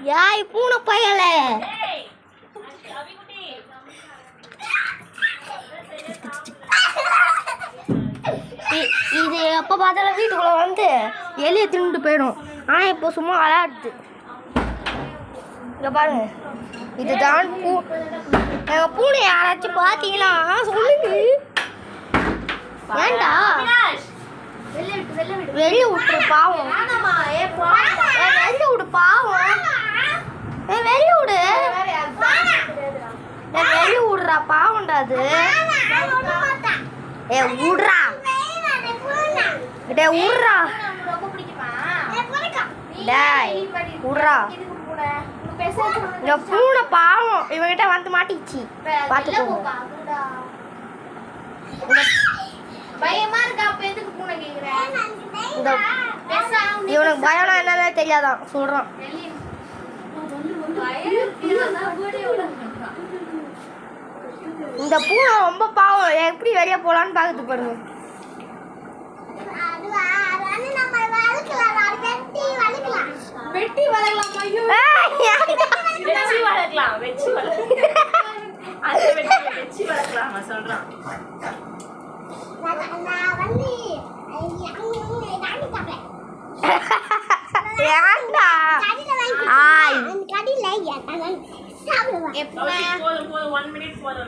யாய் பூனை பயல இது எப்போ பார்த்தாலும் வீட்டுக்குள்ள வந்து எலியை தின்னுட்டு போயிடும். ஆனால் இப்போ சும்மா விளையாடுது. இங்கே பாருங்க, இதுதான் எங்கள் பூனை யாராச்சும் பார்த்தீங்களா சொல்லுங்க. ஏண்டா வெளியே விட்டுரு பாவம். வெளியே விடு பாவம். வெளியே விடு. வெளியே விடுறா பாவம்டா அது. விடுறா டே விடுறா டேய் விடுறா. இந்த பூனை பாவம் இவங்கிட்ட வந்து மாட்டிச்சு. பார்த்துக்கோங்க. பயமா இருக்கா? அப்ப எதுக்கு பூனை கேக்குறேன்? இவனுக்கு பயம்னா என்னன்னு தெரியாதான் சொல்றான். இந்த பூனை ரொம்ப பாவம். எப்படி வெளியே போலான்னு பாக்குது பாருங்க. வெட்டி வளர்க்கலாம். வெச்சி வளர்க்கலாம். வெச்சி வளர்க்கலாம். அந்த வெச்சி வளர்க்கலாம் சொல்றான். ஏண்டா ஆய் கடில போதும் 1 minute போதும்.